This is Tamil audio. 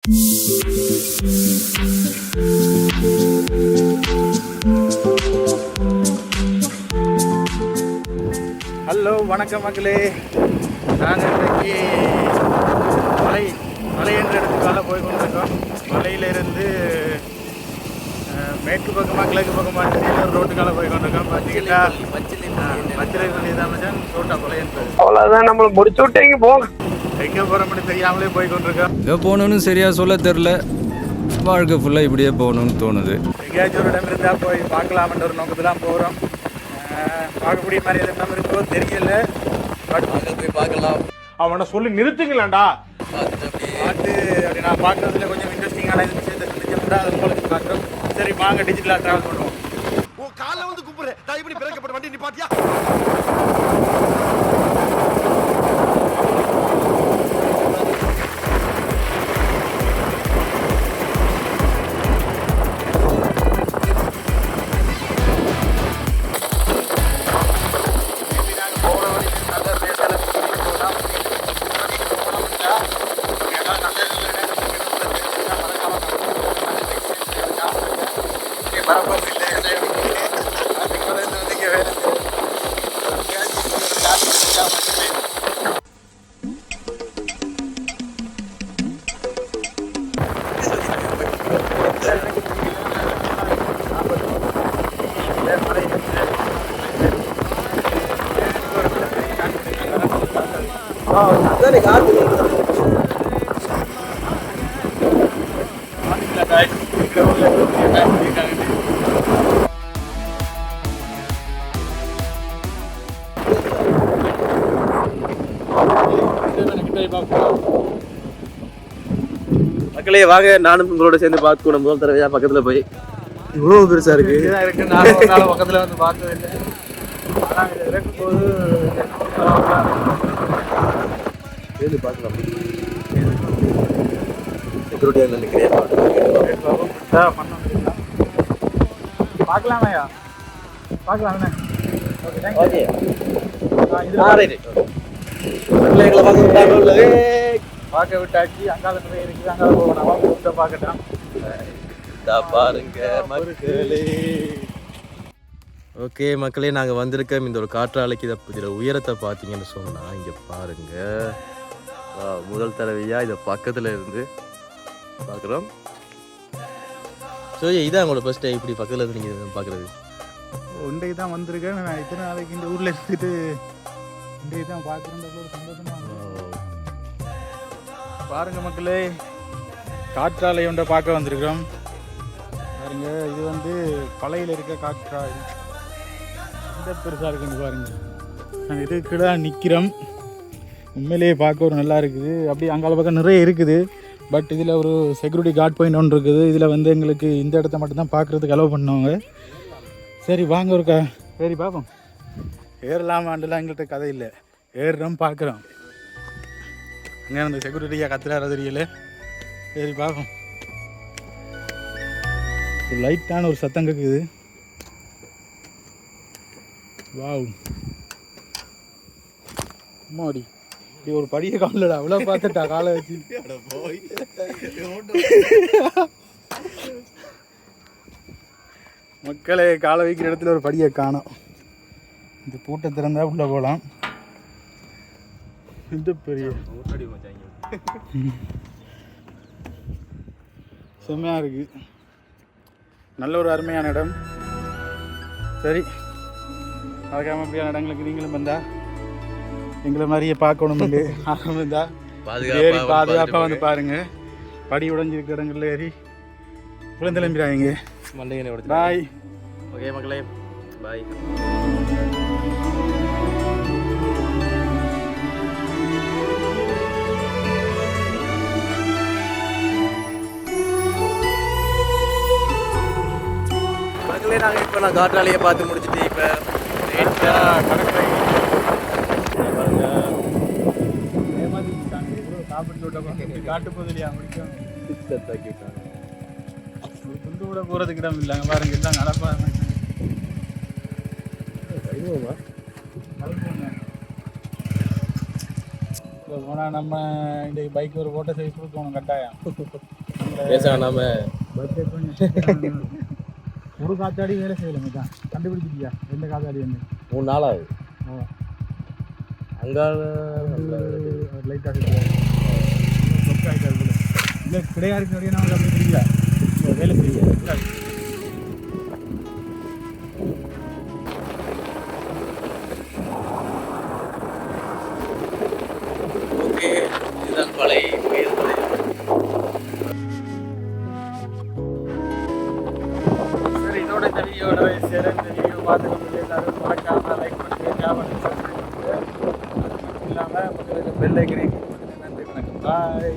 ஹலோ வணக்கம் மக்களே. நாங்கள் இன்றைக்கி மலை என்ற இடத்துக்கால போய் கொண்டிருக்கோம். மலையிலிருந்து மேற்கு பக்கமாக கிழக்கு பக்கமாக தெரியல ஒரு ரோட்டுக்கால போய் கொண்டிருக்கோம். பார்த்தீங்கன்னா பச்சிலை தான் தோட்டா கொலை என்பது. அவ்வளோதான், நம்மளை முடிச்சு விட்டீங்க போங்க. எங்கே போகிறோம்னு தெரியாமலே போய் கொண்டிருக்கோம். எங்கே போகணுன்னு சரியாக சொல்ல தெரில. வாழ்க்கை ஃபுல்லாக இப்படியே போகணுன்னு தோணுது. எங்கேயாச்சும் ஒரு இடம் இருந்தால் போய் பார்க்கலாம்ன்ற ஒரு நோக்கத்தில் தான் போகிறோம். பார்க்கக்கூடிய மாதிரி எது இடம் இருக்கோ தெரியல. பட் அங்கே போய் பார்க்கலாம். அவனை சொல்லி நிறுத்துங்களேன்டா. பார்த்து அப்படி நான் பார்க்குறதுல கொஞ்சம் இன்ட்ரெஸ்டிங்கான விஷயத்தை செஞ்சுட்டா அது உங்களுக்கு பார்க்குறோம். சரி வாங்க டிஜிட்டலாக ட்ராவல் பண்ணுவோம். உன் காலை வந்து கூப்பிடுறேன். நான் இப்படி பிறக்கப்பட்ட வண்டி நிப்பாட்டியா? மக்களே வாங்க, நானும் உங்களோட சேர்ந்து பார்த்துக்கணும். முதல் தடவையா பக்கத்துல போய் இவ்வளவு பெருசா இருக்கு. நான் ஒரு நாள் பக்கத்தில் வந்து பார்த்ததில்லை. ஆனால் இது இருக்கும்போது சேர்ந்து பார்க்கலாம். செக்யூரிட்டியா நினைக்கிறேன். பார்க்கலாமையா? பார்க்கலாமே. ஓகே பார்க்க விட்டாச்சு. அங்கால நிறைய இருக்குது, அங்கால போகணும். பார்க்கட்டான் பாருங்க மக்களே. ஓகே மக்களே, நாங்கள் வந்திருக்கோம் இந்த ஒரு காற்றாலைக்கு. இதில் உயரத்தை பார்த்தீங்கன்னு சொன்னால் இங்கே பாருங்க. முதல் தடவையா இதை பக்கத்தில் இருந்து பார்க்குறோம். ஸோ இதான் உங்களோட ஃபர்ஸ்ட் டைம் இப்படி பக்கத்தில் இருந்து நீங்கள் பார்க்குறது? ஒன்றைக்கு தான் வந்திருக்கேன். நான் இத்தனை நாளைக்கு இந்த ஊரில் இருந்துட்டு இன்றைக்கு தான் பார்க்குறேன். ஒரு சந்தோஷமா பாருங்க மக்களே, காற்றாலை ஒன்றை பார்க்க வந்திருக்கிறோம். பாருங்க, இது வந்து பழையில் இருக்க காற்றாலை. இந்த பெருசாக இருக்குன்னு பாருங்க. நாங்கள் இதுக்குள்ள நிற்கிறோம். உண்மையிலேயே பார்க்க ஒரு நல்லா இருக்குது. அப்படி அங்கால பக்கம் நிறைய இருக்குது. பட் இதில் ஒரு செக்யூரிட்டி கார்ட் பாயிண்ட் ஒன்று இருக்குது. இதில் வந்து எங்களுக்கு இந்த இடத்த மட்டும்தான் பார்க்குறதுக்கு அலோவ் பண்ணுவாங்க. சரி வாங்க ஒரு சரி பார்ப்போம். ஏறலாமாண்டெல்லாம் எங்கள்கிட்ட கதை இல்லை. ஏறுறோம், பார்க்குறோம். அங்கே அந்த செக்யூரிட்டியாக கத்துறாரு தெரியல. சரி பார்ப்போம். ஒரு லைட்டான ஒரு சத்தம் கேட்குது. வாவ் அம்மாடி, இப்படி ஒரு படியை காணலடா. அவ்வளோ பார்த்துட்டா காலை வச்சு. மக்களே, காலை வைக்கிற இடத்துல ஒரு படியை காணோம். இந்த பூட்டை திறந்தா உள்ள போகலாம். இது பெரிய செம்மையாக இருக்குது. நல்ல ஒரு அருமையான இடம். சரி, மறக்காம அப்படியான இடங்களுக்கு நீங்களும் வந்தா எங்களை மாதிரியே பார்க்கணும். ஆரம்பம் இருந்தா ஏறி பாதுகாப்பாக வந்து பாருங்க. படி உடஞ்சிருக்க இடங்கள்ல ஏறி குழந்தைம்பிடாங்க. பாய். ஓகே மக்களே, பாய். மக்களே, நாங்கள் இப்போ நான் காற்றாலையை பார்த்து முடிச்சுட்டு இப்போ கடற்கரை காட்டு பகுதியா முடிக்கும். துண்டு கூட போகிறதுக்கு இடம் இல்லைங்க. பாருங்க, எல்லாம் நடப்பாங்க. போனால் நம்ம இந்த பைக் ஒரு ஃபோட்டோ சைஸ் கொடுக்கணும் கட்டாயம். பேச நாம பட்ஜெட் கொஞ்சம் ஒரு காத்தாடி வேலை செய்யலை மச்சான். கண்டுபிடிச்சிட்டியா எந்த காத்தாடி வந்து 3 நாள் ஆகுது. அங்கால லைட்டாக இல்லை கிடையாது கிடையாது நமக்கு அப்படி தெரியல வேலை செய்ய. ஓகே, இதுதான் பழைய சரி, இதோட இந்த வீடியோட சரி இந்த வீடியோ பார்த்துக்கொண்டு எல்லாரும் மறக்காமல் லைக் பண்ணுங்க, ஷேர் பண்ணுங்க, சப்ஸ்கிரைப் பண்ணுங்க. இல்லாமல் பக்கத்தில் பெல் ஐக்கனை கிளிக் பண்ணுங்க. நன்றி, வணக்கம், பாய்.